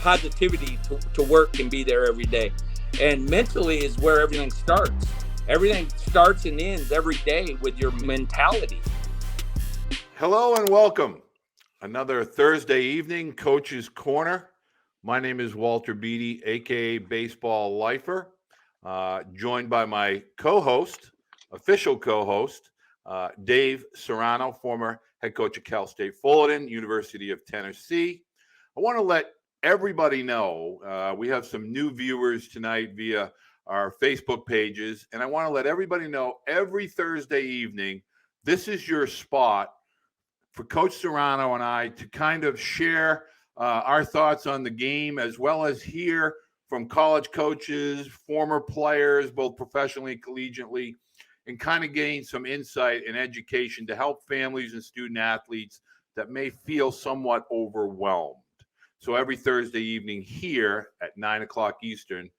positivity to work can be there every day. And mentally is where everything starts. Everything starts and ends every day with your mentality. Hello and welcome. Another Thursday evening, Coach's Corner. My name is Walter Beede, aka Baseball Lifer, joined by my co-host, official co-host, Dave Serrano, former head coach at Cal State Fullerton, University of Tennessee. I want to let everybody know we have some new viewers tonight via our Facebook pages, and I want to let everybody know every Thursday evening, this is your spot for Coach Serrano and I to kind of share our thoughts on the game, as well as hear from college coaches, former players, both professionally and collegiately, and kind of gain some insight and education to help families and student athletes that may feel somewhat overwhelmed. So every Thursday evening here at 9 o'clock Eastern,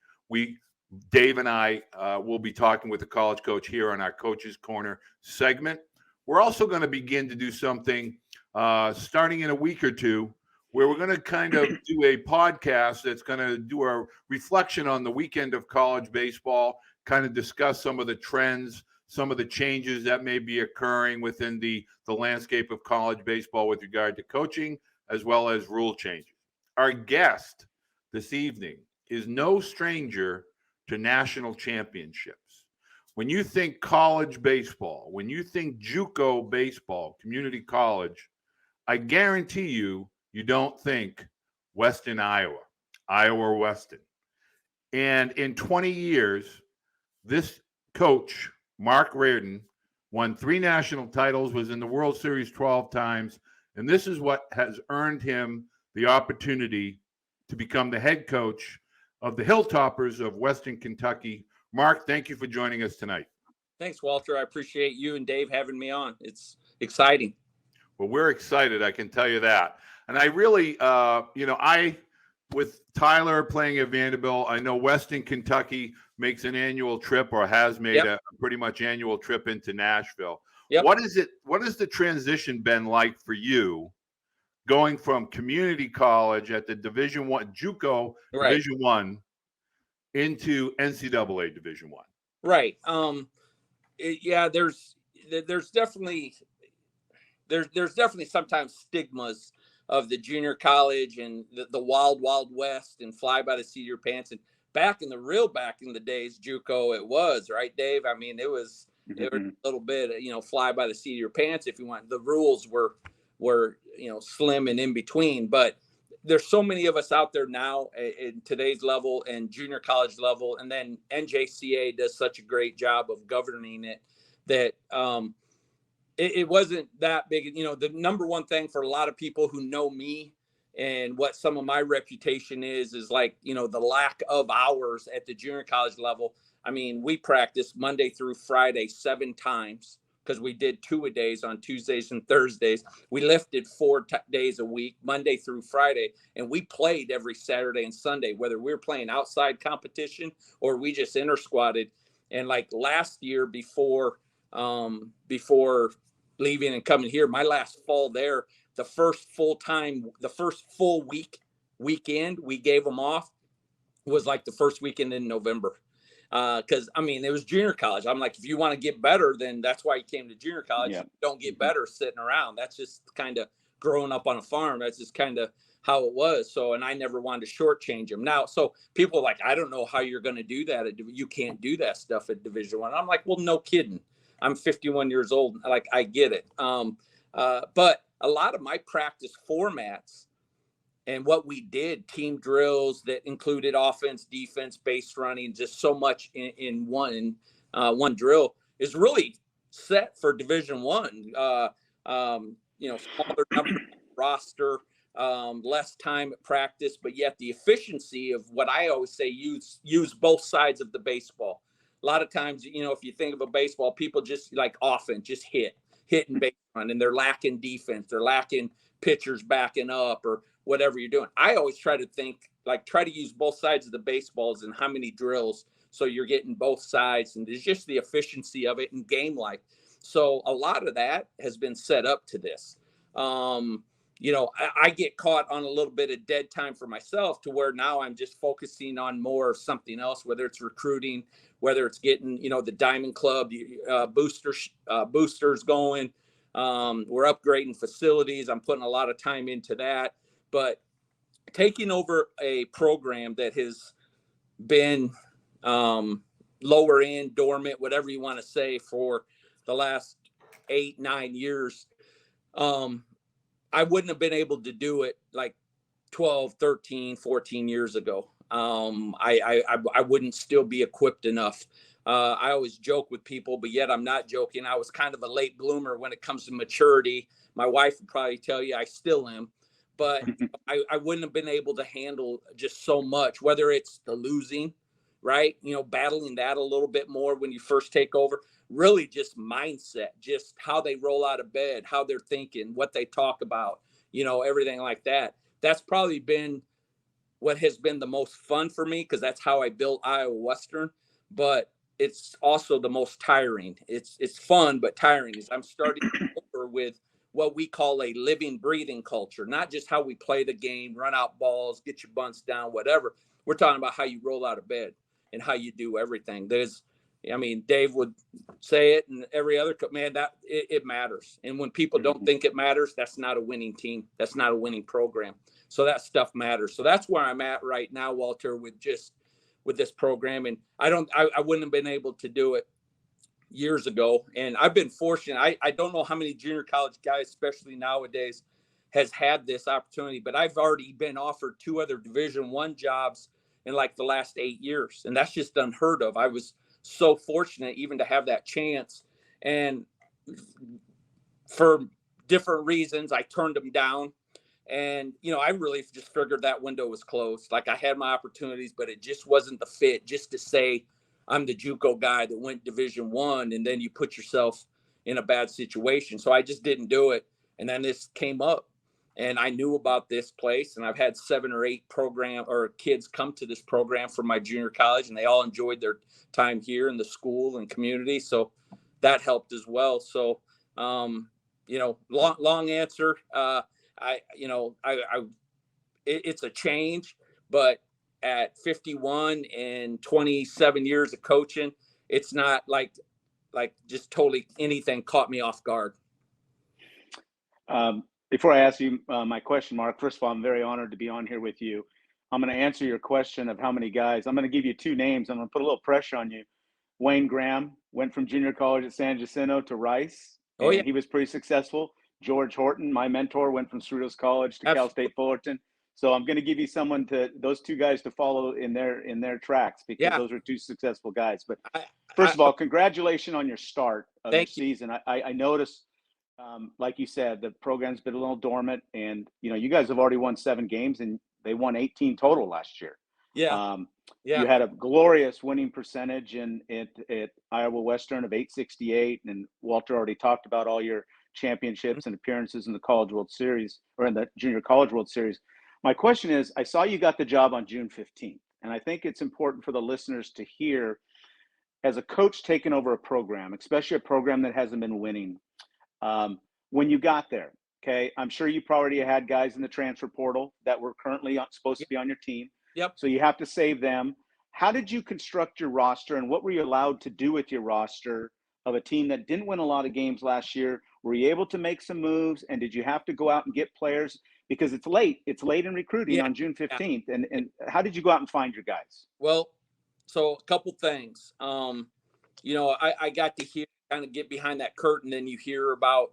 Dave and I will be talking with a college coach here on our Coach's Corner segment. We're also going to begin to do something starting in a week or two, where we're going to kind of do a podcast that's going to do a reflection on the weekend of college baseball, kind of discuss some of the trends, some of the changes that may be occurring within the landscape of college baseball with regard to coaching, as well as rule changes. Our guest this evening is no stranger to national championships. When you think college baseball, when you think JUCO baseball, community college, I guarantee you don't think Weston, Iowa or Weston. And in 20 years, this coach, Marc Rardin, won 3 national titles, was in the World Series 12 times, and this is what has earned him the opportunity to become the head coach of the Hilltoppers of Western Kentucky. Marc, thank you for joining us tonight. Thanks, Walter. I appreciate you and Dave having me on. It's exciting. Well, we're excited, I can tell you that. And I really, with Tyler playing at Vanderbilt, I know Western Kentucky makes an annual trip, or has made a pretty much annual trip into Nashville. Yep. What has the transition been like for you, going from community college at the Division I, JUCO Division I, into NCAA Division I? Right. There's definitely sometimes stigmas of the junior college and the wild west and fly by the seat of your pants. And back in the days, JUCO, it was, right, Dave? I mean, it was a little bit, fly by the seat of your pants if you want. The rules were slim and in between, but there's so many of us out there now in today's level and junior college level. And then NJCA does such a great job of governing it that, it wasn't that big. The number one thing for a lot of people who know me and what some of my reputation is like, the lack of hours at the junior college level. I mean, we practiced Monday through Friday 7 times because we did 2-a-days on Tuesdays and Thursdays. We lifted 4 days a week, Monday through Friday, and we played every Saturday and Sunday, whether we were playing outside competition or we just inter-squatted. And like last year before leaving and coming here, my last fall there, the first full weekend we gave them off was like the first weekend in November. Because it was junior college. I'm like, if you want to get better, then that's why you came to junior college. Yeah. You don't get better sitting around. That's just kind of growing up on a farm. That's just kind of how it was. So, and I never wanted to shortchange them. Now, so people are like, I don't know how you're going to do that. You can't do that stuff at Division I. I'm like, well, no kidding. I'm 51 years old. Like, I get it. But a lot of my practice formats and what we did, team drills that included offense, defense, base running, just so much in one drill, is really set for Division I. Smaller number roster, less time at practice, but yet the efficiency of what I always say, use both sides of the baseball. A lot of times, if you think of a baseball, people just like offense, just hit and base run, and they're lacking defense. They're lacking pitchers backing up or whatever you're doing. I always try to use both sides of the baseballs and how many drills, so you're getting both sides, and there's just the efficiency of it and game like. So a lot of that has been set up to this. I get caught on a little bit of dead time for myself, to where now I'm just focusing on more of something else, whether it's recruiting, whether it's getting, the Diamond Club boosters going. We're upgrading facilities. I'm putting a lot of time into that. But taking over a program that has been lower end, dormant, whatever you want to say, for the last 8-9 years, I wouldn't have been able to do it like 12, 13, 14 years ago. I wouldn't still be equipped enough. I always joke with people, but yet I'm not joking. I was kind of a late bloomer when it comes to maturity. My wife would probably tell you I still am, but I wouldn't have been able to handle just so much, whether it's the losing, right? Battling that a little bit more when you first take over. Really just mindset, just how they roll out of bed, how they're thinking, what they talk about, everything like that. That's probably been what has been the most fun for me, because that's how I built Iowa Western. But it's also the most tiring. It's fun, but tiring. Is I'm starting over with what we call a living, breathing culture, not just how we play the game, run out balls, get your bunts down, whatever. We're talking about how you roll out of bed and how you do everything. Dave would say it, and every other man, that it matters. And when people don't think it matters, that's not a winning team. That's not a winning program. So that stuff matters. So that's where I'm at right now, Walter, with this program. And I wouldn't have been able to do it years ago. And I've been fortunate. I don't know how many junior college guys, especially nowadays, has had this opportunity, but I've already been offered 2 other Division I jobs in like the last 8 years. And that's just unheard of. I was so fortunate even to have that chance. And for different reasons, I turned them down. And, I really just figured that window was closed. Like, I had my opportunities, but it just wasn't the fit, just to say I'm the JUCO guy that went Division I, and then you put yourself in a bad situation. So I just didn't do it. And then this came up, and I knew about this place, and I've had 7 or 8 kids come to this program from my junior college, and they all enjoyed their time here in the school and community. So that helped as well. So, long answer. It's a change, but at 51 and 27 years of coaching, it's not like just totally anything caught me off guard. Before I ask you my question, Mark, first of all, I'm very honored to be on here with you. I'm going to answer your question of how many guys. I'm going to give you 2 names. I'm going to put a little pressure on you. Wayne Graham went from junior college at San Jacinto to Rice. Oh, yeah. He was pretty successful. George Horton, my mentor, went from Cerritos College to Cal State Fullerton. So I'm going to give you those 2 guys to follow in their tracks, because those are 2 successful guys. But first of all, congratulations on your start of your season. I noticed, like you said, the program's been a little dormant, and you guys have already won 7 games, and they won 18 total last year. You had a glorious winning percentage at Iowa Western of 868, and Walter already talked about all your championships and appearances in the College World Series, or in the Junior College World Series. My question is, I saw you got the job on June 15th, and I think it's important for the listeners to hear, as a coach taking over a program, especially a program that hasn't been winning, when you got there, okay, I'm sure you already had guys in the transfer portal that were currently supposed to be on your team. Yep. So you have to save them. How did you construct your roster, and what were you allowed to do with your roster of a team that didn't win a lot of games last year? Were you able to make some moves, and did you have to go out and get players? Because it's late in recruiting on June 15th. And how did you go out and find your guys? Well, so a couple things. I got to hear, kind of get behind that curtain, and you hear about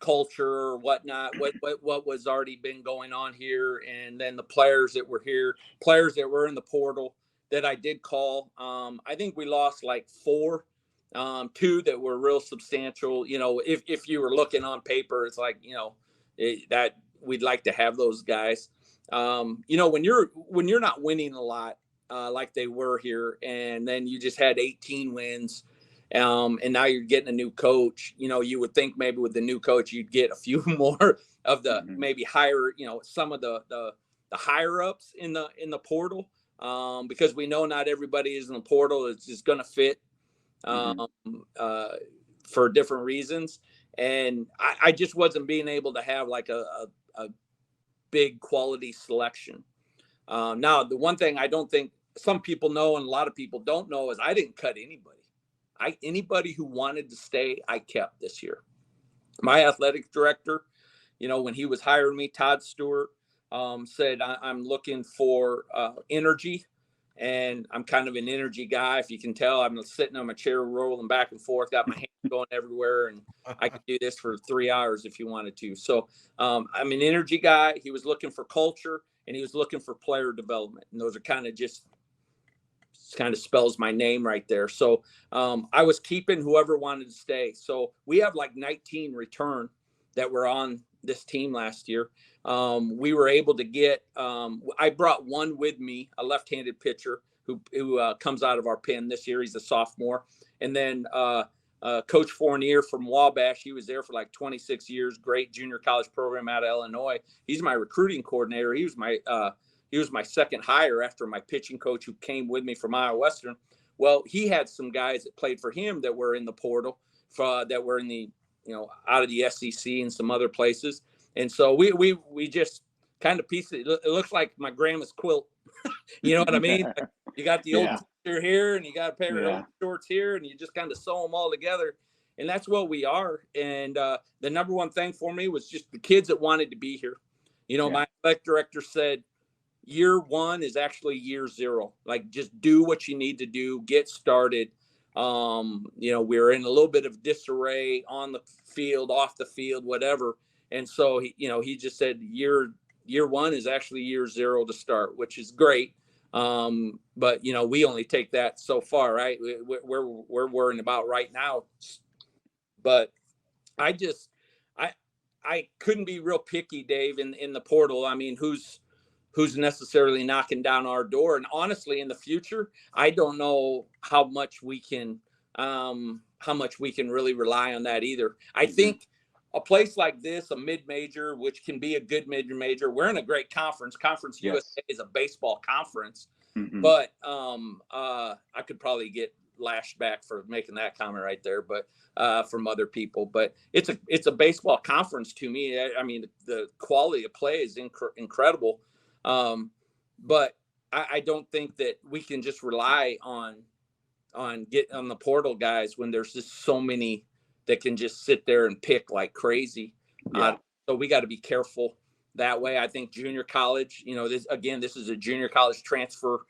culture or whatnot, what was already been going on here, and then the players that were here, players that were in the portal that I did call. I think we lost like 4, 2 that were real substantial. If you were looking on paper, it's like that we'd like to have those guys. When you're not winning a lot, like they were here, and then you just had 18 wins. And now you're getting a new coach. You would think maybe with the new coach you'd get a few more of the maybe higher, some of the higher ups in the portal, because we know not everybody is in the portal. It's just going to fit for different reasons. And I just wasn't being able to have like a a big quality selection. Now, the one thing I don't think some people know and a lot of people don't know is I didn't cut anybody. Anybody who wanted to stay, I kept this year. My athletic director, when he was hiring me, Todd Stewart, said, I'm looking for energy. And I'm kind of an energy guy. If you can tell, I'm sitting on my chair, rolling back and forth, got my hands going everywhere. And I could do this for 3 hours if you wanted to. So I'm an energy guy. He was looking for culture and he was looking for player development. And those are kind of spells my name right there. So I was keeping whoever wanted to stay. So we have like 19 return that were on this team last year. We were able to get, I brought one with me, a left-handed pitcher who comes out of our pen this year. He's a sophomore. And then Coach Fournier from Wabash, he was there for like 26 years, great junior college program out of Illinois. He's my recruiting coordinator. He was my second hire after my pitching coach who came with me from Iowa Western. Well, he had some guys that played for him that were in the portal that were in the, out of the SEC and some other places. And so we just kind of pieced it. It looks like my grandma's quilt. You know what I mean? Like you got the old t-shirt here and you got a pair of shorts here and you just kind of sew them all together. And that's what we are. And the number one thing for me was just the kids that wanted to be here. My athletic director said, year one is actually year zero. Like just do what you need to do, get started. We're in a little bit of disarray on the field, off the field, whatever. And so he just said year one is actually year zero to start, which is great. But we only take that so far, right? We're worrying about right now. But I couldn't be real picky, Dave, in the portal. I mean, who's necessarily knocking down our door. And honestly, in the future, I don't know how much we can really rely on that either. I think a place like this, a mid-major, which can be a good mid-major, we're in a great conference. Conference USA is a baseball conference, but I could probably get lashed back for making that comment right there, but from other people. But it's a baseball conference to me. I mean, the quality of play is incredible. But I don't think that we can just rely on the portal guys when there's just so many that can just sit there and pick like crazy. So we got to be careful that way. I think junior college, this is a junior college transfer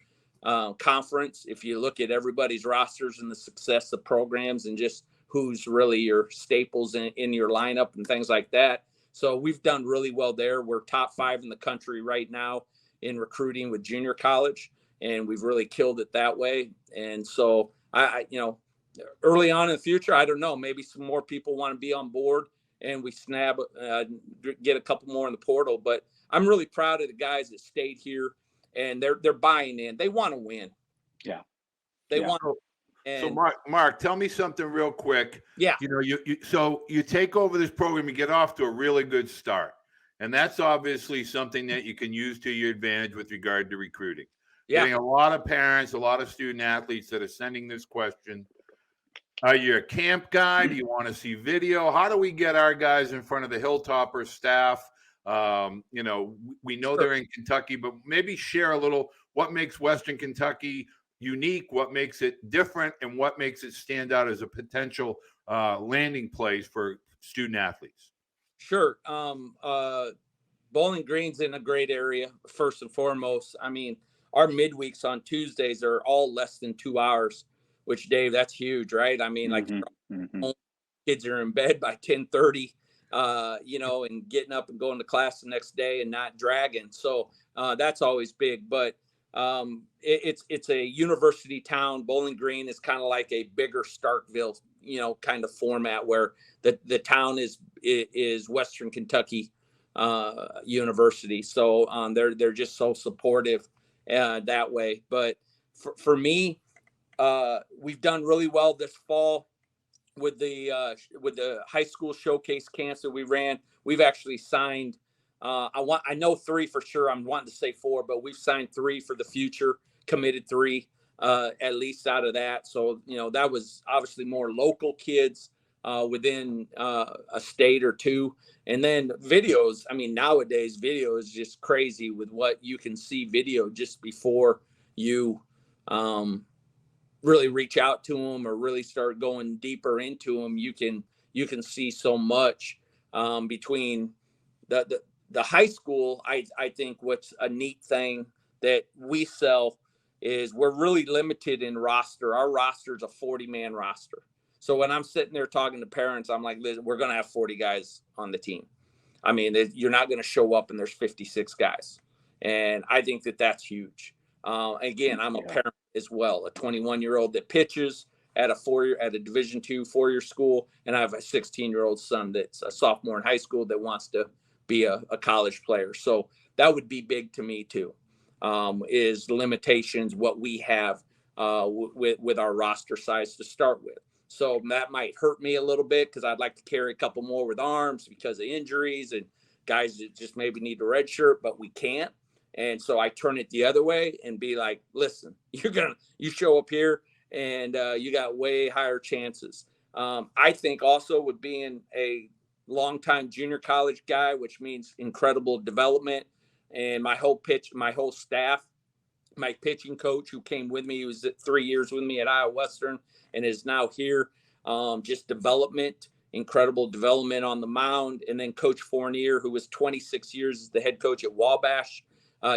conference. If you look at everybody's rosters and the success of programs and just who's really your staples in your lineup and things like that. So we've done really well there. We're top 5 in the country right now in recruiting with junior college, and we've really killed it that way. And so I early on in the future, I don't know, maybe some more people want to be on board and we get a couple more in the portal. But I'm really proud of the guys that stayed here and they're buying in. They want to win. Yeah. They want. So Mark, tell me something real quick. Yeah. So you take over this program, you get off to a really good start. And that's obviously something that you can use to your advantage with regard to recruiting. Yeah. Getting a lot of parents, a lot of student athletes that are sending this question. Are you a camp guy? Do you want to see video? How do we get our guys in front of the Hilltopper staff? We know they're in Kentucky, but maybe share a little what makes Western Kentucky unique, what makes it different, and what makes it stand out as a potential landing place for student athletes. Sure. Bowling Green's in a great area, first and foremost. I mean, our midweeks on Tuesdays are all less than 2 hours, which, Dave, that's huge, right? I mean, kids are in bed by 10:30, and getting up and going to class the next day and not dragging. So that's always big. But it's a university town. Bowling Green is kind of like a bigger Starkville, kind of format where the town is Western Kentucky University. So they're just so supportive that way. But for me, we've done really well this fall with the high school showcase camps that we ran. We've actually signed. I know 3 for sure. I'm wanting to say 4, but we've signed 3 for the future. Committed 3 at least out of that. So that was obviously more local kids. within a state or two. And then videos, I mean, nowadays video is just crazy with what you can see video just before you really reach out to them or really start going deeper into them. You can see so much between the high school. I think what's a neat thing that we sell is we're really limited in roster. Our roster is a 40-man roster. So when I'm sitting there talking to parents, I'm like, listen, we're going to have 40 guys on the team. I mean, you're not going to show up and there's 56 guys. And I think that that's huge. Again, I'm a parent as well, a 21-year-old that pitches at a Division II 4-year school. And I have a 16-year-old son that's a sophomore in high school that wants to be a college player. So that would be big to me too, is the limitations, what we have with our roster size to start with. So that might hurt me a little bit because I'd like to carry a couple more with arms because of injuries and guys that just maybe need a red shirt, but we can't. And so I turn it the other way and be like, listen, you show up here and you got way higher chances. I think also with being a longtime junior college guy, which means incredible development, and my whole staff, my pitching coach who came with me, he was 3 years with me at Iowa Western and is now here. Just development, incredible development on the mound. And then Coach Fournier, who was 26 years as the head coach at Wabash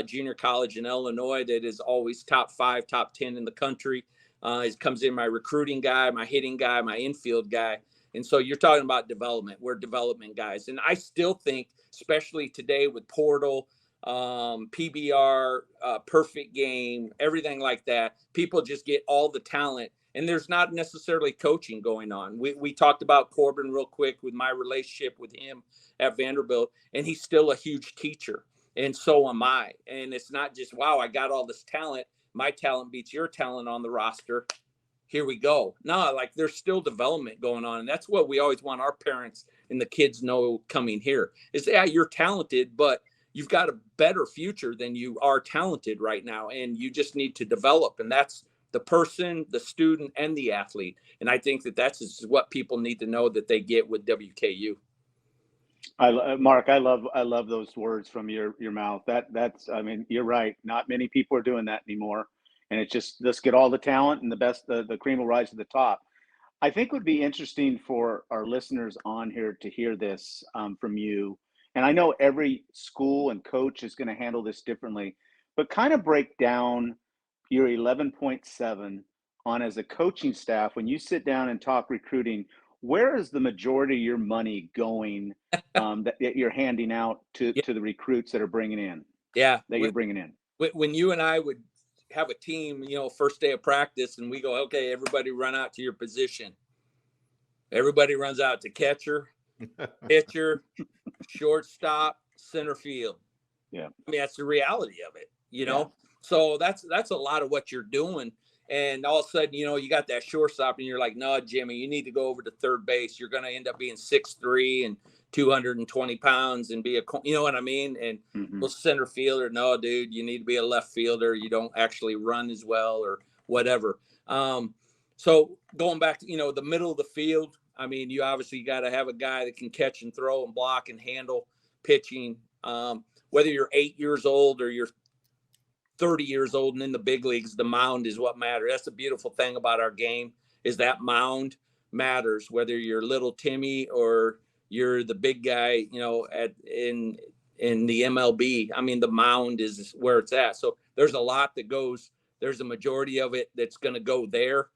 Junior College in Illinois, that is always top 5, top 10 in the country. He comes in my recruiting guy, my hitting guy, my infield guy. And so you're talking about development. We're development guys. And I still think, especially today with portal, PBR, perfect game, everything like that, people just get all the talent. And there's not necessarily coaching going on. We talked about Corbin real quick with my relationship with him at Vanderbilt, and he's still a huge teacher. And so am I. And it's not just, wow, I got all this talent. My talent beats your talent on the roster. Here we go. No, like there's still development going on. And that's what we always want our parents and the kids know coming here is, yeah, you're talented, but you've got a better future than you are talented right now. And you just need to develop. And that's the person, the student, and the athlete. And I think that that's what people need to know that they get with WKU. Mark, I love those words from your mouth. That's, I mean, you're right. Not many people are doing that anymore. And it's just, let's get all the talent and the best, the cream will rise to the top. I think it would be interesting for our listeners on here to hear this from you. And I know every school and coach is going to handle this differently, but kind of break down your 11.7 on as a coaching staff. When you sit down and talk recruiting, where is the majority of your money going that you're handing out to the recruits that are bringing in? Yeah. You're bringing in. When you and I would have a team, first day of practice, and we go, okay, everybody run out to your position. Everybody runs out to catcher, pitcher, shortstop, center field. Yeah. I mean, that's the reality of it, Yeah. So that's a lot of what you're doing. And all of a sudden, you got that shortstop and you're like, no, Jimmy, you need to go over to third base. You're going to end up being 6'3" and 220 pounds and be you know what I mean? And well, center fielder, no, dude, you need to be a left fielder. You don't actually run as well or whatever. So going back to, the middle of the field, I mean, you obviously got to have a guy that can catch and throw and block and handle pitching. Whether you're 8 years old or you're 30 years old and in the big leagues, the mound is what matters. That's the beautiful thing about our game is that mound matters, whether you're little Timmy or you're the big guy, in the MLB. I mean, the mound is where it's at. So there's a lot that goes, there's a majority of it that's going to go there.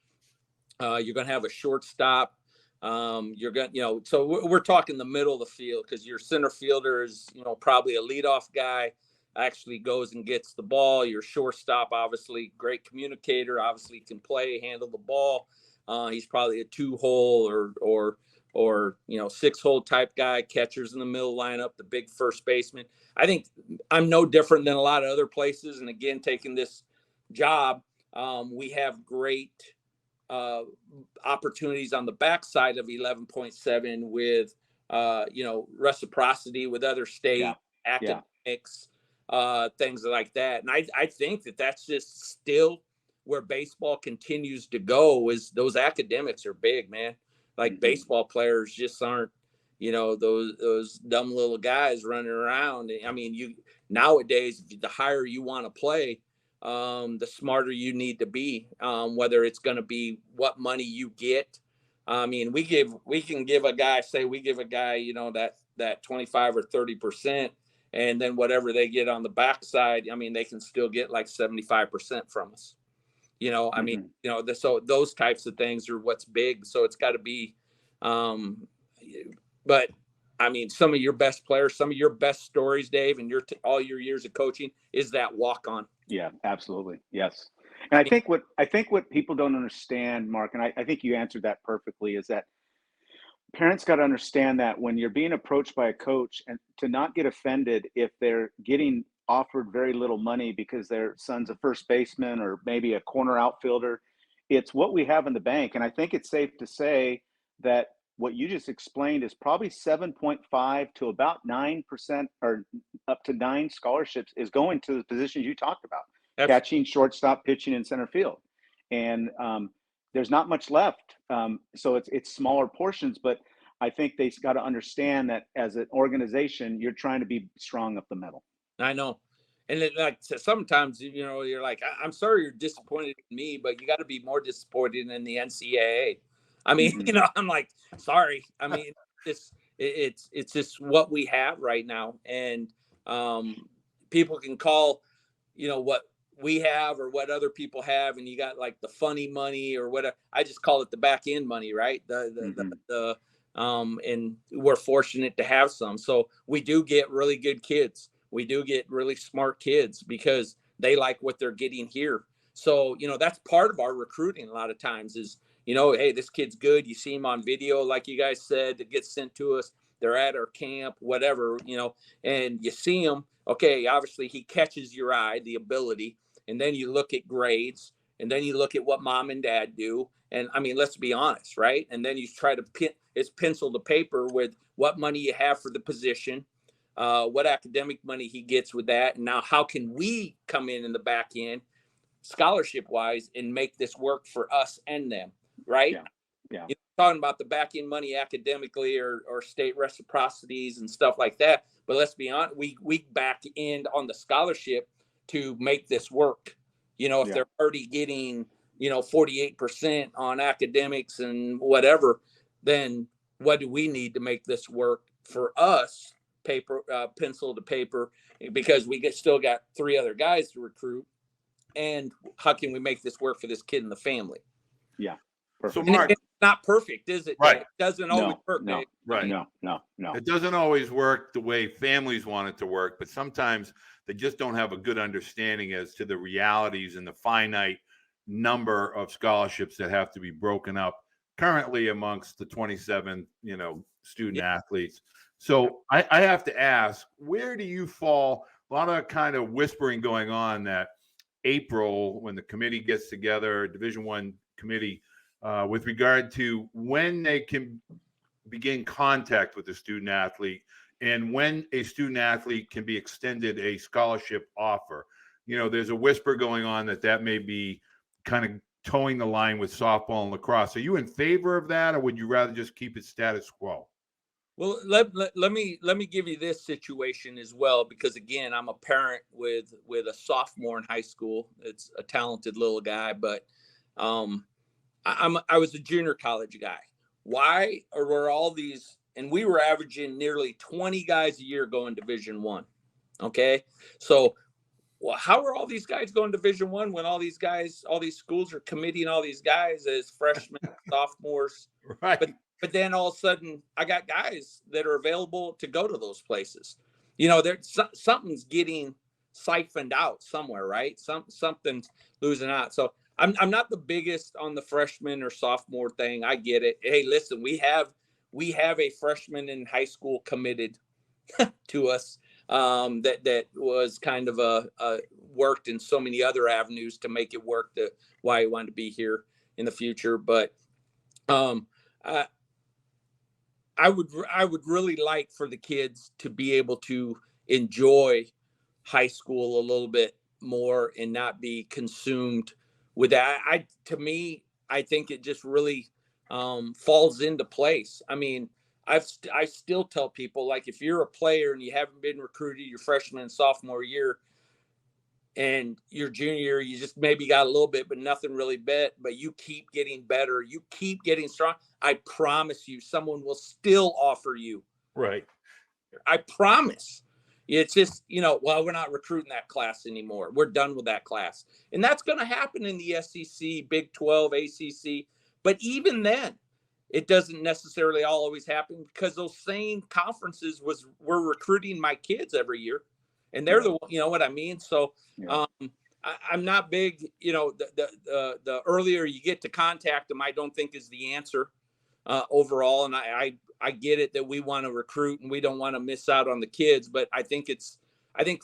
You're going to have a shortstop. You're going to, so we're talking the middle of the field because your center fielder is, probably a leadoff guy, actually goes and gets the ball. Your shortstop, obviously great communicator, obviously can play, handle the ball. He's probably a 2-hole or 6-hole type guy. Catchers in the middle lineup, the big first baseman. I think I'm no different than a lot of other places. And again, taking this job, we have great opportunities on the backside of 11.7 with reciprocity with other state academics, things like that. And I think that that's just still where baseball continues to go is those academics are big, man. like baseball players just aren't, those dumb little guys running around. I mean, nowadays, the higher you want to play, the smarter you need to be, whether it's going to be what money you get. I mean, we can give a guy, that 25 or 30%, and then whatever they get on the backside, I mean, they can still get like 75% from us. I mean, so those types of things are what's big. So it's got to be, but I mean, some of your best players, some of your best stories, Dave, and all your years of coaching is that walk on. Yeah, absolutely. Yes. And I think what people don't understand, Mark, and I think you answered that perfectly, is that parents got to understand that when you're being approached by a coach, and to not get offended if they're getting offered very little money because their son's a first baseman or maybe a corner outfielder. It's what we have in the bank. And I think it's safe to say that what you just explained is probably 7.5 to about 9% or up to 9 scholarships is going to the positions you talked about: catching, shortstop, pitching, and center field. And there's not much left. So it's smaller portions, but I think they got to understand that as an organization, you're trying to be strong up the middle. I know. And like sometimes, you're like, I'm sorry you're disappointed in me, but you got to be more disappointed in the NCAA. I mean, I'm like, sorry. I mean, it's just what we have right now. And people can call, what we have or what other people have, and you got like the funny money or whatever. I just call it the back end money, right? And we're fortunate to have some. So we do get really good kids. We do get really smart kids because they like what they're getting here. So, that's part of our recruiting a lot of times is, hey, this kid's good. You see him on video, like you guys said, that gets sent to us. They're at our camp, whatever, and you see him. Okay, obviously he catches your eye, the ability, and then you look at grades, and then you look at what mom and dad do. And I mean, let's be honest, right? And then you try to it's pencil to paper with what money you have for the position, what academic money he gets with that. And now how can we come in the back end scholarship wise and make this work for us and them, right? Yeah. Talking about the back end money academically or state reciprocities and stuff like that. But let's be honest, we back end on the scholarship to make this work. If they're already getting, 48% on academics and whatever, then what do we need to make this work for us? Pencil to paper, because we still got 3 other guys to recruit. And how can we make this work for this kid and the family? Yeah. Perfect. So Mark, it's not perfect, is it? Right. It doesn't always work. No. Right. No. It doesn't always work the way families want it to work, but sometimes they just don't have a good understanding as to the realities and the finite number of scholarships that have to be broken up currently amongst the 27, student athletes. So I have to ask, where do you fall? A lot of kind of whispering going on that April, when the committee gets together, Division I committee, with regard to when they can begin contact with the student athlete and when a student athlete can be extended a scholarship offer. There's a whisper going on that may be kind of towing the line with softball and lacrosse. Are you in favor of that, or would you rather just keep it status quo? Well, let me give you this situation as well, because again, I'm a parent with a sophomore in high school. It's a talented little guy, but I was a junior college guy. Why were all these? And we were averaging nearly 20 guys a year going Division I. Okay, so how are all these guys going Division I when all these schools are committing all these guys as freshmen, sophomores, right? But then all of a sudden, I got guys that are available to go to those places. Something's getting siphoned out somewhere, right? Something's losing out. So I'm not the biggest on the freshman or sophomore thing. I get it. Hey, listen, we have a freshman in high school committed to us that was kind of a worked in so many other avenues to make it work. Why he wanted to be here in the future, but I would really like for the kids to be able to enjoy high school a little bit more and not be consumed with that. To me, I think it just really falls into place. I mean, I still tell people, like, if you're a player and you haven't been recruited your freshman and sophomore year, and your junior year, you just maybe got a little bit, but nothing really bet, but you keep getting better. You keep getting strong. I promise you, someone will still offer you. Right. I promise. It's just, well, we're not recruiting that class anymore. We're done with that class. And that's going to happen in the SEC, Big 12, ACC. But even then, it doesn't necessarily always happen, because those same conferences were recruiting my kids every year. And they're you know what I mean? So I'm not big, the earlier you get to contact them, I don't think is the answer overall. And I get it that we want to recruit and we don't want to miss out on the kids, but I think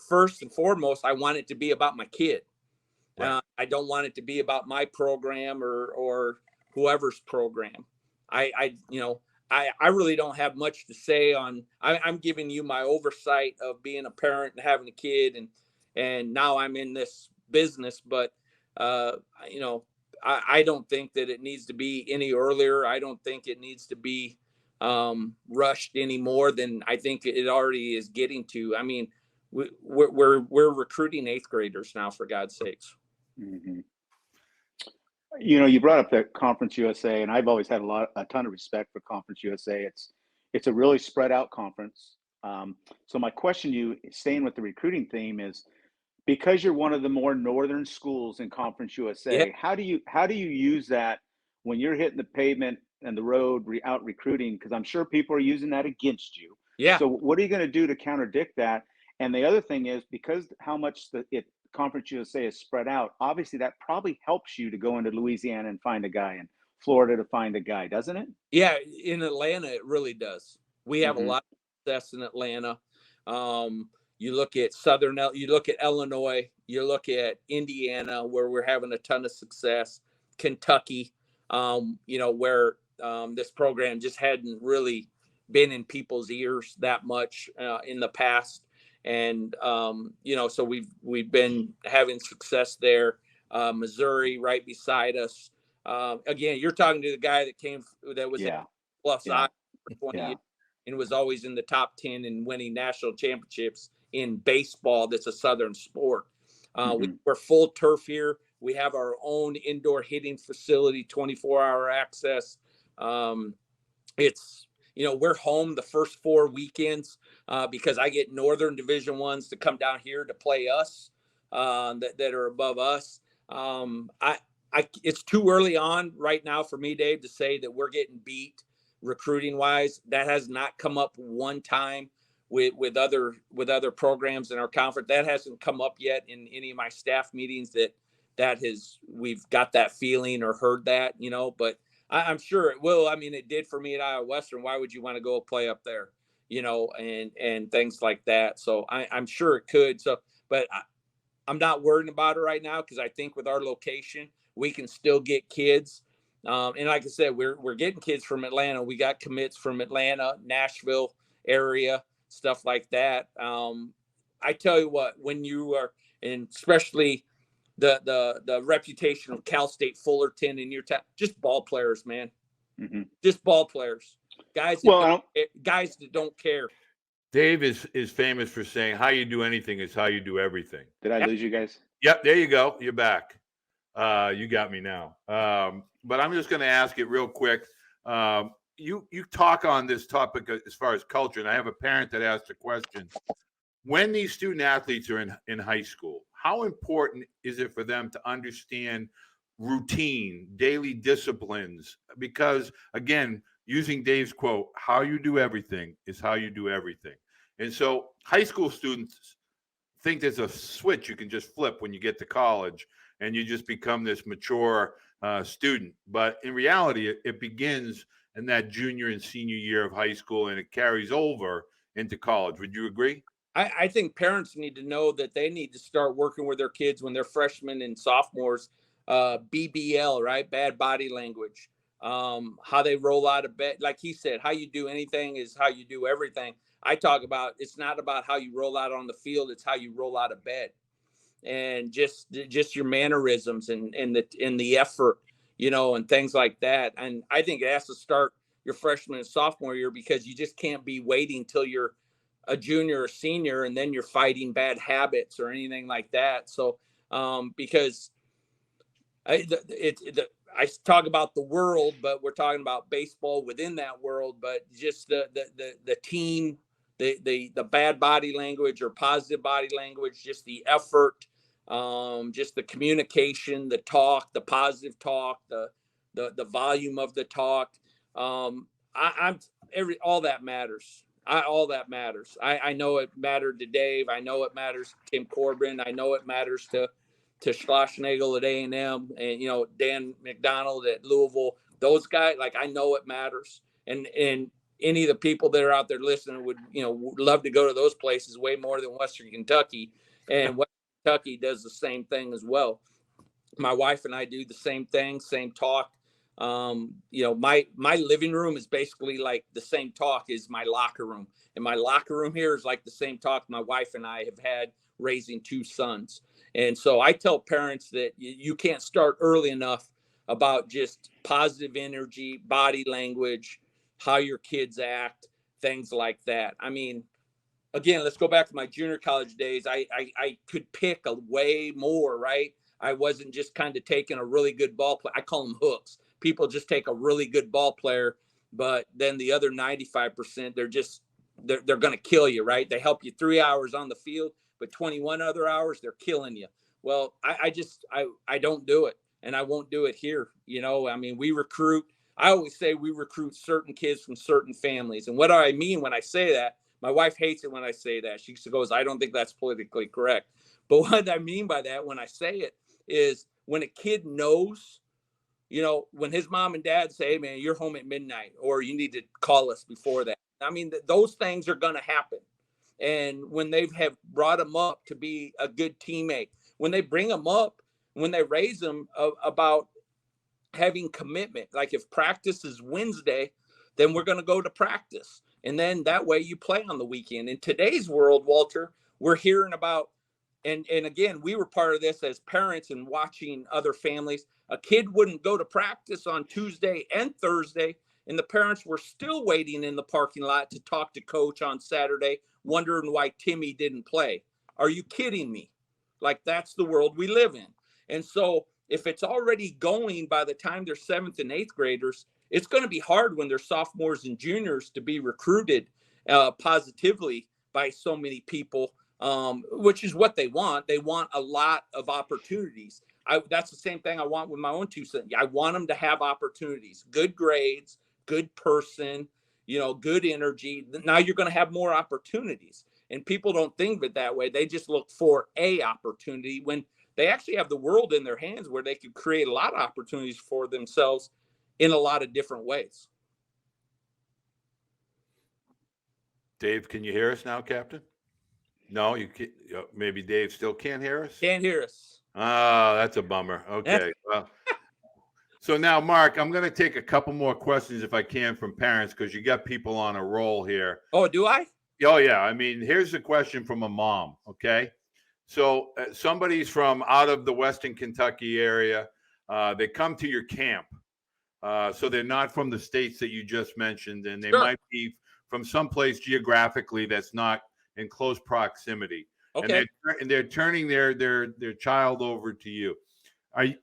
first and foremost, I want it to be about my kid. Right. I don't want it to be about my program or whoever's program. I really don't have much to say on. I'm giving you my oversight of being a parent and having a kid, and now I'm in this business. But I don't think that it needs to be any earlier. I don't think it needs to be rushed any more than I think it already is getting to. I mean, we're recruiting 8th graders now, for God's sakes. Mm-hmm. You brought up the Conference USA, and I've always had a ton of respect for Conference USA. It's a really spread out conference. So my question to you, staying with the recruiting theme, is because you're one of the more northern schools in Conference USA, how do you use that when you're hitting the pavement and the road out recruiting? Because I'm sure people are using that against you. Yeah. So what are you going to do to contradict that? And the other thing is, because how much Conference USA is spread out, obviously that probably helps you to go into Louisiana and find a guy, and Florida to find a guy, doesn't it? Yeah, in Atlanta, it really does. We have a lot of success in Atlanta. You look at you look at Illinois, you look at Indiana, where we're having a ton of success. Kentucky, where this program just hadn't really been in people's ears that much in the past. And so we've been having success there. Missouri, right beside us. Again, you're talking to the guy that was at Plus I for 20 years and was always in the top 10 and winning national championships in baseball. That's a Southern sport. We're full turf here. We have our own indoor hitting facility, 24-hour access. We're home the first 4 weekends because I get Northern Division Ones to come down here to play us that are above us. It's too early on right now for me, Dave, to say that we're getting beat recruiting wise. That has not come up one time with other programs in our conference. That hasn't come up yet in any of my staff meetings we've got that feeling or heard that, but I'm sure it will. I mean, it did for me at Iowa Western. Why would you want to go play up there, and things like that? So I'm sure it could. So, but I'm not worried about it right now, because I think with our location, we can still get kids. And like I said, we're getting kids from Atlanta. We got commits from Atlanta, Nashville area, stuff like that. I tell you what, when you are, and especially the reputation of Cal State Fullerton in your town, just ball players, man. Just ball players, guys that don't care. Dave is famous for saying, how you do anything is how you do everything. Did I lose you guys? Yep, there you go. You're back. You got me now. But I'm just going to ask it real quick. You talk on this topic as far as culture, and I have a parent that asked a question. When these student athletes are in high school, how important is it for them to understand routine, daily disciplines? Because, again, using Dave's quote, how you do everything is how you do everything. And so high school students think there's a switch you can just flip when you get to college and you just become this mature student. But in reality, it begins in that junior and senior year of high school, and it carries over into college. Would you agree? I think parents need to know that they need to start working with their kids when they're freshmen and sophomores. BBL, right? Bad body language. How they roll out of bed. Like he said, how you do anything is how you do everything. I talk about, it's not about how you roll out on the field. It's how you roll out of bed, and just your mannerisms and the effort, and things like that. And I think it has to start your freshman and sophomore year, because you just can't be waiting till you're a junior or senior and then you're fighting bad habits or anything like that. So because I talk about the world, but we're talking about baseball within that world. But just the team, the bad body language or positive body language, just the effort, just the communication, the talk, the positive talk, the volume of the talk. I'm all that matters. All that matters. I know it mattered to Dave. I know it matters to Tim Corbin. I know it matters to Schlossnagel at A&M, and Dan McDonald at Louisville. Those guys, like, I know it matters, and any of the people that are out there listening would love to go to those places way more than Western Kentucky, and Western Kentucky does the same thing as well. My wife and I do the same thing, same talk. My living room is basically like the same talk as my locker room, and my locker room here is like the same talk my wife and I have had raising 2 sons. And so I tell parents that you can't start early enough about just positive energy, body language, how your kids act, things like that. I mean, again, let's go back to my junior college days. I could pick a way more, right? I wasn't just kind of taking a really good ball player. I call them hooks. People just take a really good ball player, but then the other 95%, they're going to kill you, right? They help you 3 hours on the field, but 21 other hours, they're killing you. Well, I don't do it, and I won't do it here. I mean, we recruit. I always say we recruit certain kids from certain families. And what do I mean when I say that? My wife hates it when I say that. She goes, I don't think that's politically correct. But what I mean by that when I say it is when a kid knows, when his mom and dad say, hey, man, you're home at midnight, or you need to call us before that. I mean, those things are going to happen. And when they have brought them up to be a good teammate, when they bring them up, when they raise them about having commitment, like if practice is Wednesday, then we're going to go to practice. And then that way you play on the weekend. In today's world, Walter, we're hearing about, and again, we were part of this as parents and watching other families. A kid wouldn't go to practice on Tuesday and Thursday, and the parents were still waiting in the parking lot to talk to coach on Saturday, wondering why Timmy didn't play. Are you kidding me? Like, that's the world we live in. And so if it's already going by the time they're 7th and 8th graders, it's going to be hard when they're sophomores and juniors to be recruited positively by so many people, which is what they want. They want a lot of opportunities. That's the same thing I want with my own 2 sons. I want them to have opportunities, good grades, good person, good energy. Now you're going to have more opportunities. And people don't think of it that way. They just look for a opportunity when they actually have the world in their hands, where they could create a lot of opportunities for themselves in a lot of different ways. Dave, can you hear us now, Captain? No, you can't. Maybe Dave still can't hear us. Can't hear us. Oh, that's a bummer. Okay. Well, so now, Mark, I'm going to take a couple more questions if I can from parents, because you got people on a roll here. Oh, do I? Oh, yeah. I mean, here's a question from a mom. Okay. So somebody's from out of the Western Kentucky area. They come to your camp. So they're not from the states that you just mentioned, and they might be from someplace geographically that's not in close proximity. Okay. And they're turning their child over to you.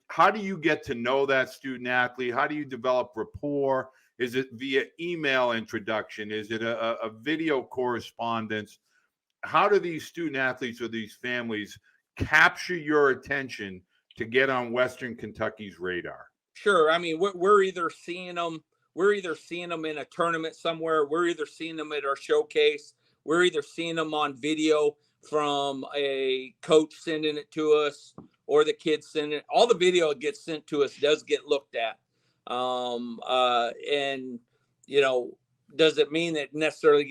How do you get to know that student athlete? How do you develop rapport? Is it via email introduction? Is it a video correspondence? How do these student athletes or these families capture your attention to get on Western Kentucky's radar? Sure. I mean, we're either seeing them. We're either seeing them in a tournament somewhere. We're either seeing them at our showcase. We're either seeing them on video from a coach sending it to us, or the kids sending it. All the video that gets sent to us does get looked at. And does it mean that necessarily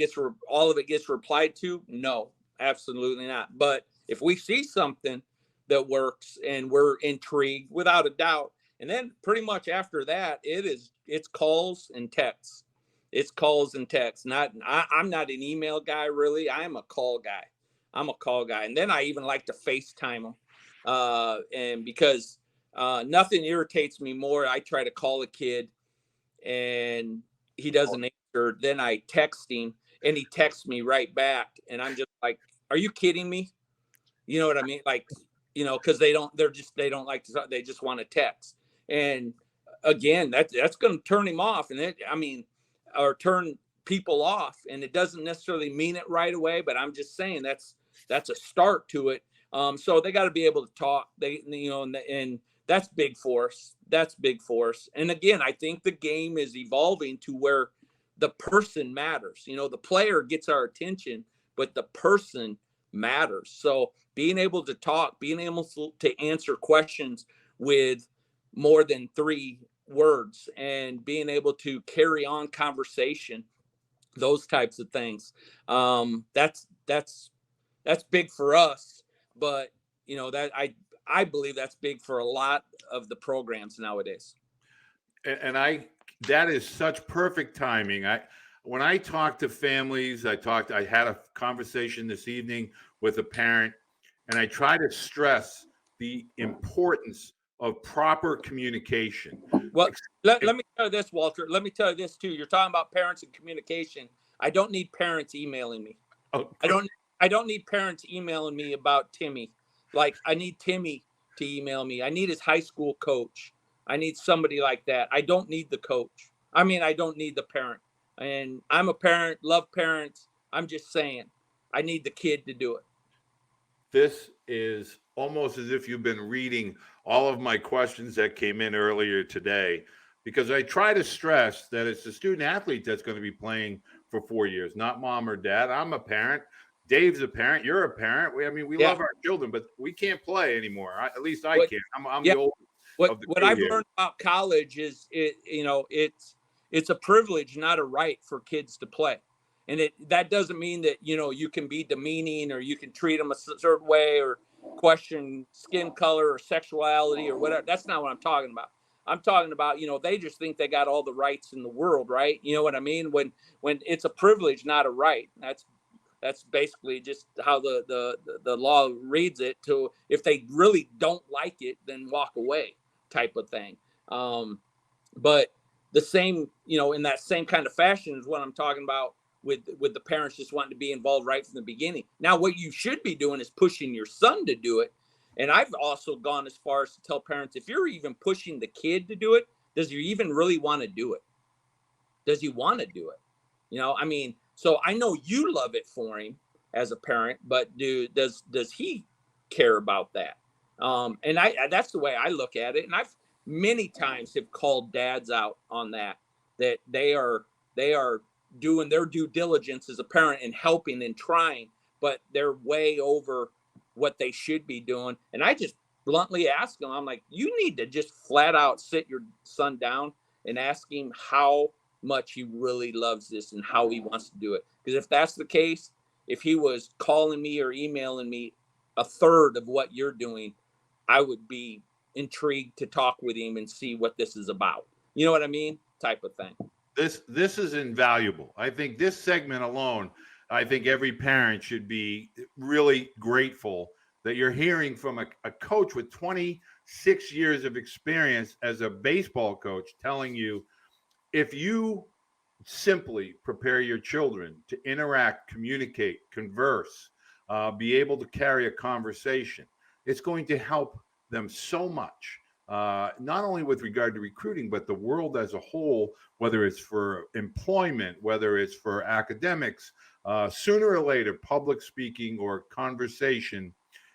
all of it gets replied to? No, absolutely not. But if we see something that works and we're intrigued, without a doubt, and then pretty much after that, it's calls and texts. It's calls and texts. I'm not an email guy, really. I am a call guy. And then I even like to FaceTime them. And because Nothing irritates me more. I try to call a kid and he doesn't answer. Then I text him and he texts me right back. And I'm just like, are you kidding me? You know what I mean? Like, cause they don't like to talk. They just want to text. And again, that's going to turn him off. And or turn people off. And it doesn't necessarily mean it right away, but I'm just saying that's a start to it. So they got to be able to talk. And that's big for us. That's big for us. And again, I think the game is evolving to where the person matters. The player gets our attention, but the person matters. So being able to talk, being able to answer questions with more than 3 words, and being able to carry on conversation, those types of things. That's big for us, but that I believe that's big for a lot of the programs nowadays. And that is such perfect timing. When I talk to families, I had a conversation this evening with a parent, and I try to stress the importance of proper communication. Well, let me tell you this, Walter. Let me tell you this too. You're talking about parents and communication. I don't need parents emailing me. Oh, I don't need parents emailing me about Timmy. Like, I need Timmy to email me. I need his high school coach. I need somebody like that. I don't need the coach. I don't need the parent. And I'm a parent, love parents. I'm just saying, I need the kid to do it. This is almost as if you've been reading all of my questions that came in earlier today, because I try to stress that it's the student athlete that's going to be playing for 4 years, not mom or dad. I'm a parent. Dave's a parent. You're a parent. We love our children, but we can't play anymore. At least I can't. I'm the oldest. What I've learned about college is it's a privilege, not a right, for kids to play. And that doesn't mean that, you can be demeaning or you can treat them a certain way or question skin color or sexuality or whatever. That's not what I'm talking about. I'm talking about, they just think they got all the rights in the world, right? You know what I mean? When it's a privilege, not a right. That's basically just how the law reads it. To, if they really don't like it, then walk away, type of thing. But the same, in that same kind of fashion is what I'm talking about with the parents just wanting to be involved right from the beginning. Now, what you should be doing is pushing your son to do it. And I've also gone as far as to tell parents, if you're even pushing the kid to do it, does he even really want to do it? Does he want to do it? So I know you love it for him as a parent, but does he care about that? And that's the way I look at it. And I've many times have called dads out on that they are doing their due diligence as a parent and helping and trying, but they're way over what they should be doing. And I just bluntly ask them, I'm like, you need to just flat out sit your son down and ask him how much he really loves this and how he wants to do it. Because if that's the case, if he was calling me or emailing me a third of what you're doing, I would be intrigued to talk with him and see what this is about. You know what I mean? Type of thing. This is invaluable. I think this segment alone, I think every parent should be really grateful that you're hearing from a coach with 26 years of experience as a baseball coach telling you, if you simply prepare your children to interact, communicate, converse, be able to carry a conversation, it's going to help them so much, not only with regard to recruiting, but the world as a whole, whether it's for employment, whether it's for academics, sooner or later, public speaking or conversation,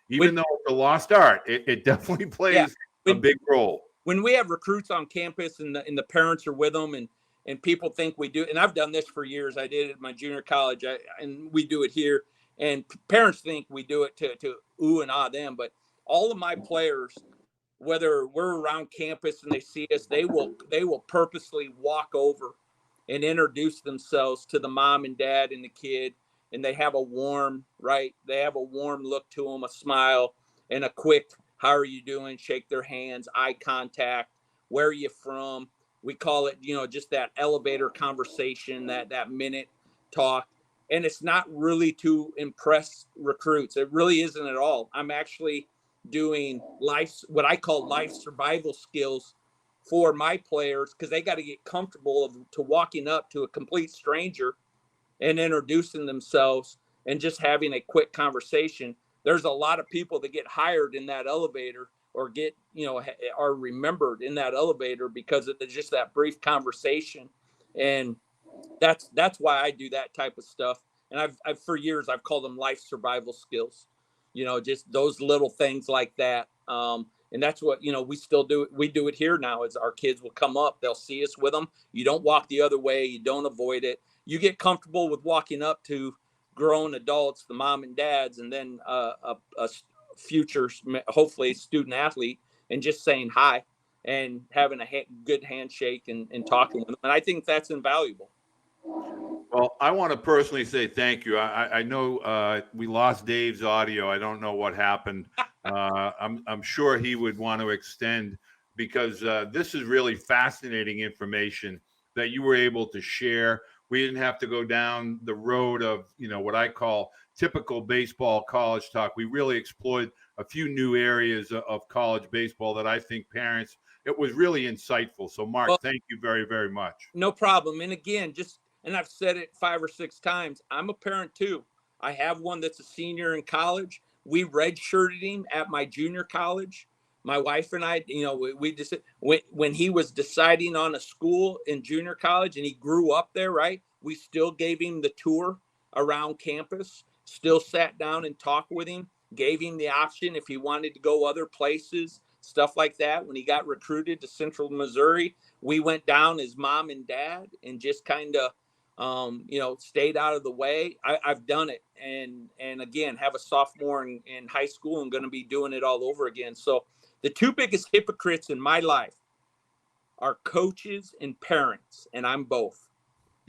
even though it's a lost art, it definitely plays a big role. When we have recruits on campus and the parents are with them and people think we do, and I've done this for years. I did it at my junior college, and we do it here. And parents think we do it to ooh and ah them, but all of my players, whether we're around campus and they see us, they will purposely walk over and introduce themselves to the mom and dad and the kid, and they have a warm look to them, a smile, and a quick "How are you doing?" Shake their hands, eye contact. Where are you from? We call it, just that elevator conversation, that minute talk. And it's not really to impress recruits. It really isn't at all. I'm actually doing what I call life survival skills for my players, because they got to get comfortable to walking up to a complete stranger and introducing themselves and just having a quick conversation. There's a lot of people that get hired in that elevator or are remembered in that elevator because of just that brief conversation. And that's why I do that type of stuff. And I've for years, I've called them life survival skills, just those little things like that. And that's what, we still do. We do it here now. Is our kids will come up, they'll see us with them. You don't walk the other way. You don't avoid it. You get comfortable with walking up to grown adults, the mom and dads, and then a future, hopefully student athlete, and just saying hi and having a good handshake and talking with them. And I think that's invaluable. Well, I want to personally say thank you. I know we lost Dave's audio. I don't know what happened. I'm sure he would want to extend, because this is really fascinating information that you were able to share. We didn't have to go down the road of, what I call typical baseball college talk. We really explored a few new areas of college baseball that I think parents, it was really insightful. So, Mark, thank you very, very much. No problem. And again, and I've said it 5 or 6 times, I'm a parent too. I have one that's a senior in college. We redshirted him at my junior college. My wife and I, we just, when he was deciding on a school in junior college and he grew up there, right? We still gave him the tour around campus, still sat down and talked with him, gave him the option if he wanted to go other places, stuff like that. When he got recruited to Central Missouri, we went down as mom and dad and just kind of, stayed out of the way. I've done it. And again, have a sophomore in high school and going to be doing it all over again. So the 2 biggest hypocrites in my life are coaches and parents, and I'm both.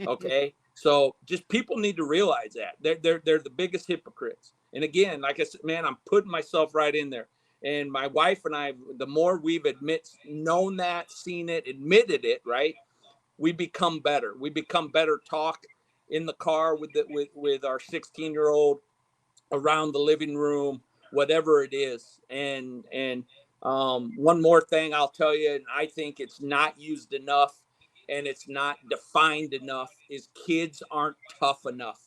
Okay. So just people need to realize that they're the biggest hypocrites. And again, like I said, man, I'm putting myself right in there. And my wife and I, the more we've known that, seen it, admitted it, right, we become better. We become better talk in the car with our 16-year-old, around the living room, whatever it is. And one more thing I'll tell you, and I think it's not used enough and it's not defined enough, is kids aren't tough enough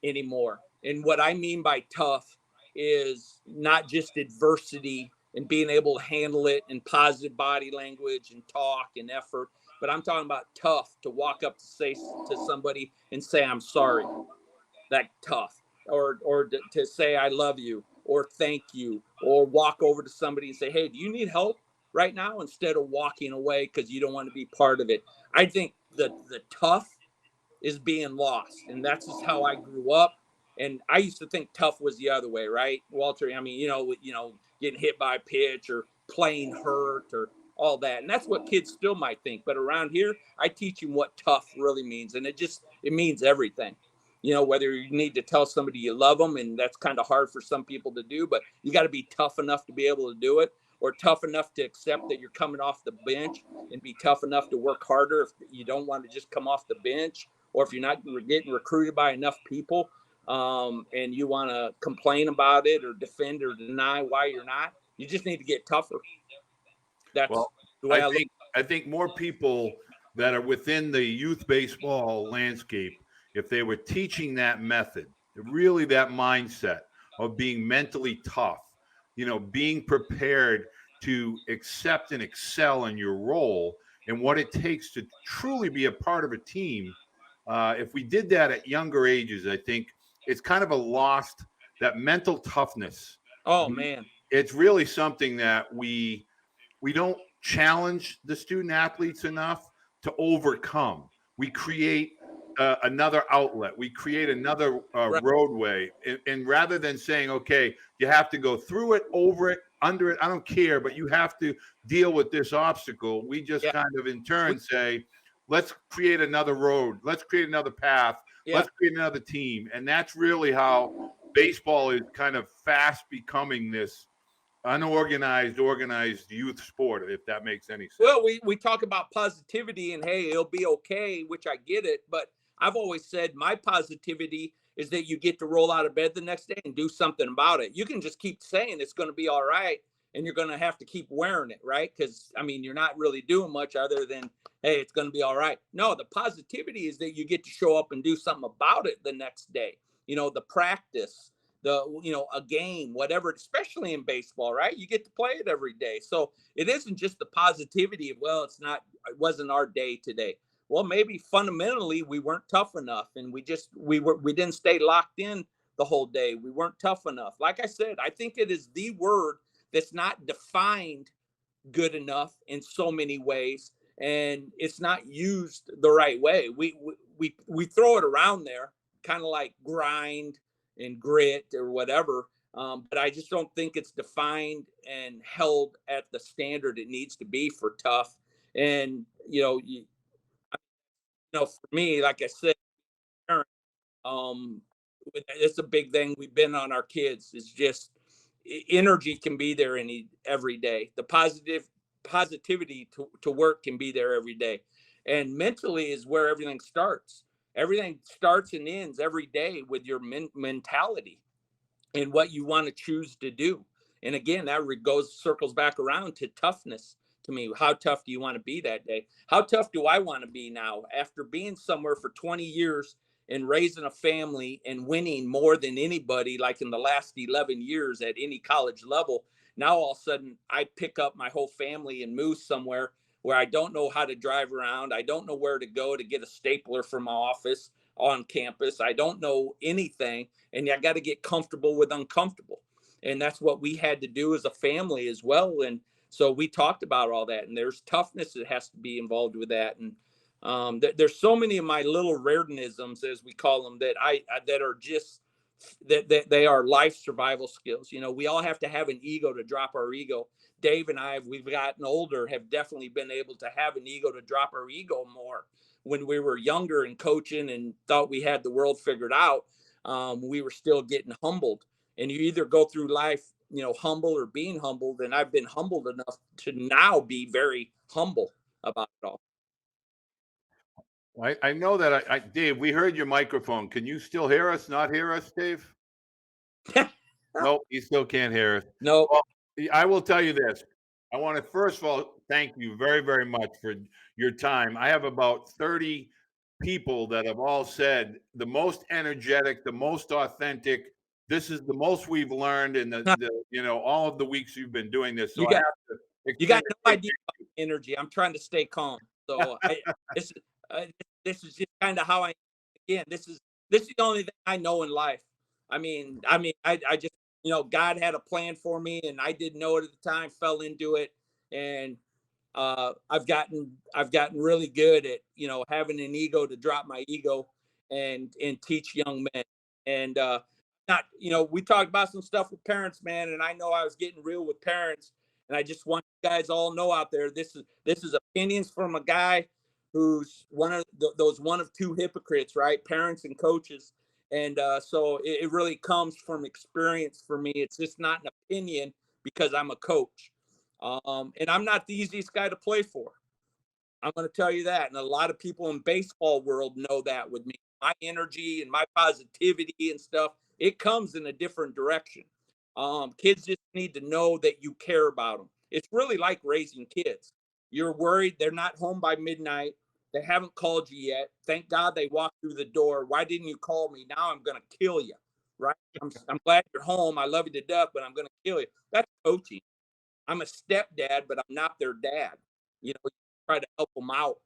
anymore. And what I mean by tough is not just adversity and being able to handle it and positive body language and talk and effort, but I'm talking about tough to walk up to somebody and say, I'm sorry. That tough. Or to say, I love you, or thank you, or walk over to somebody and say, hey, do you need help right now? Instead of walking away because you don't want to be part of it. I think the tough is being lost. And that's just how I grew up. And I used to think tough was the other way, right, Walter? I mean, getting hit by a pitch or playing hurt or all that. And that's what kids still might think. But around here, I teach them what tough really means. And it means everything. Whether you need to tell somebody you love them, and that's kind of hard for some people to do, but you got to be tough enough to be able to do it, or tough enough to accept that you're coming off the bench and be tough enough to work harder if you don't want to just come off the bench, or if you're not getting recruited by enough people and you want to complain about it or defend or deny why you're not. You just need to get tougher. That's the way I think more people that are within the youth baseball landscape, if they were teaching that method, really that mindset of being mentally tough, being prepared to accept and excel in your role and what it takes to truly be a part of a team. If we did that at younger ages, I think it's kind of a lost, that mental toughness. Oh, man. It's really something that we don't challenge the student athletes enough to overcome. We create another outlet. We create another roadway. And rather than saying, okay, you have to go through it, over it, under it, I don't care, but you have to deal with this obstacle. We just kind of in turn say, let's create another road. Let's create another path. Let's create another team. And that's really how baseball is kind of fast becoming this unorganized, organized youth sport, if that makes any sense. Well, we talk about positivity and, hey, it'll be okay, which I get it. But I've always said my positivity is that you get to roll out of bed the next day and do something about it. You can just keep saying it's going to be all right, and you're going to have to keep wearing it, right? Because, I mean, you're not really doing much other than, hey, it's going to be all right. No, the positivity is that you get to show up and do something about it the next day. You know, the practice, a game, whatever, especially in baseball, right? You get to play it every day. So it isn't just the positivity of, well, it wasn't our day today. Well, maybe fundamentally we weren't tough enough, and we didn't stay locked in the whole day. We weren't tough enough. Like I said, I think it is the word that's not defined good enough in so many ways, and it's not used the right way. We throw it around there, kind of like grind and grit or whatever, but I just don't think it's defined and held at the standard it needs to be for tough. And for me, like I said, um, it's a big thing we've been on our kids. It's just energy can be there every day. The positivity to work can be there every day, and mentally is where everything starts. Everything starts and ends every day with your mentality and what you want to choose to do. And again, that circles back around to toughness. To me, how tough do you want to be that day? How tough do I want to be now after being somewhere for 20 years and raising a family and winning more than anybody, like in the last 11 years at any college level? Now all of a sudden I pick up my whole family and move somewhere where I don't know how to drive around. I don't know where to go to get a stapler from my office on campus. I don't know anything, and I got to get comfortable with uncomfortable. And that's what we had to do as a family as well. And so we talked about all that, and there's toughness that has to be involved with that. And there's so many of my little Rardinisms, as we call them, that are just that they are life survival skills. We all have to have an ego to drop our ego. Dave and I, we've gotten older, have definitely been able to have an ego to drop our ego more. When we were younger and coaching and thought we had the world figured out, we were still getting humbled. And you either go through life, humble or being humbled. And I've been humbled enough to now be very humble about it all. I know that Dave, we heard your microphone. Can you still hear us? Not hear us, Dave? Nope, you still can't hear us. No. Well, I will tell you this. I want to first of all thank you very, very much for your time. I have about 30 people that have all said the most energetic, the most authentic. This is the most we've learned in all of the weeks you've been doing this. So you got no idea about energy. I'm trying to stay calm. So this is just kind of how this is the only thing I know in life. I just, God had a plan for me, and I didn't know it at the time, fell into it. And I've gotten really good at, having an ego to drop my ego and teach young men. And not, we talked about some stuff with parents, man. And I know I was getting real with parents, and I just want you guys all know out there, this is opinions from a guy who's one of those one of two hypocrites, right? Parents and coaches. And so it really comes from experience for me. It's just not an opinion because I'm a coach. And I'm not the easiest guy to play for. I'm going to tell you that. And a lot of people in baseball world know that with me. My energy and my positivity and stuff, it comes in a different direction. Kids just need to know that you care about them. It's really like raising kids. You're worried they're not home by midnight. They haven't called you yet. Thank God they walked through the door. Why didn't you call me? Now I'm going to kill you, right? I'm glad you're home. I love you to death, but I'm going to kill you. That's coaching. I'm a stepdad, but I'm not their dad. Try to help them out,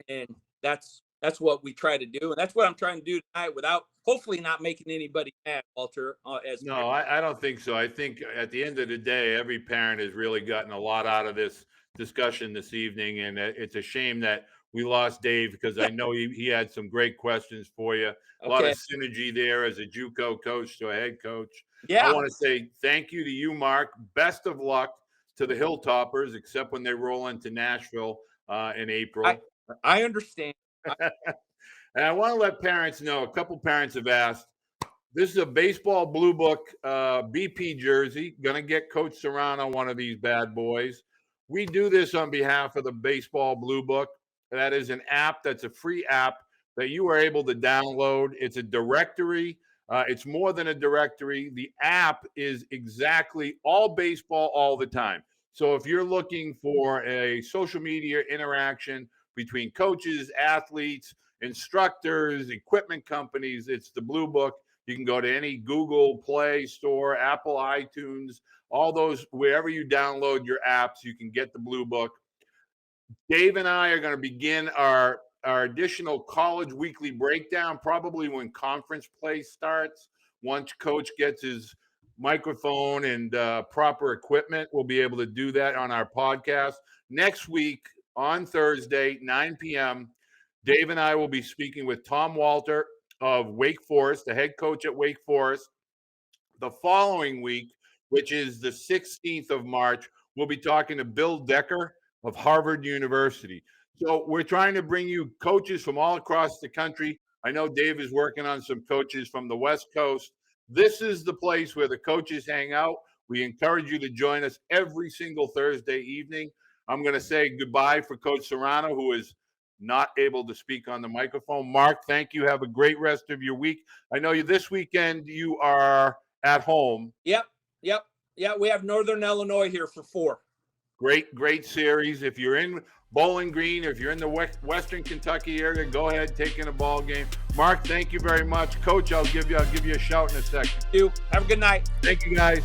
and that's what we try to do, and that's what I'm trying to do tonight, without hopefully not making anybody mad, Walter. No, I don't think so. I think at the end of the day, every parent has really gotten a lot out of this discussion this evening, and it's a shame that we lost Dave, because I know he had some great questions for you. A lot of synergy there as a JUCO coach to a head coach. Yeah. I want to say thank you to you, Mark. Best of luck to the Hilltoppers, except when they roll into Nashville in April. I understand. And I want to let parents know, a couple parents have asked, this is a baseball blue book BP jersey. Going to get Coach Serrano one of these bad boys. We do this on behalf of the baseball blue book. That is an app. That's a free app that you are able to download. It's a directory. It's more than a directory. The app is exactly all baseball all the time. So if you're looking for a social media interaction between coaches, athletes, instructors, equipment companies, it's the Blue Book. You can go to any Google Play Store, Apple iTunes, all those, wherever you download your apps, you can get the Blue Book. Dave and I are going to begin our additional college weekly breakdown, probably when conference play starts. Once coach gets his microphone and proper equipment, we'll be able to do that on our podcast. Next week on Thursday, 9 p.m., Dave and I will be speaking with Tom Walter of Wake Forest, the head coach at Wake Forest. The following week, which is the 16th of March, we'll be talking to Bill Decker of Harvard University. So we're trying to bring you coaches from all across the country. I know Dave is working on some coaches from the West Coast. This is the place where the coaches hang out. We encourage you to join us every single Thursday evening. I'm going to say goodbye for Coach Serrano, who is not able to speak on the microphone. Mark, thank you. Have a great rest of your week. I know this weekend you are at home. Yep. We have Northern Illinois here for 4. Great series. If you're in Bowling Green, if you're in the Western Kentucky area, go ahead, take in a ball game. Mark, thank you very much. Coach, I'll give you a shout in a second. Thank you. Have a good night. Thank you, guys.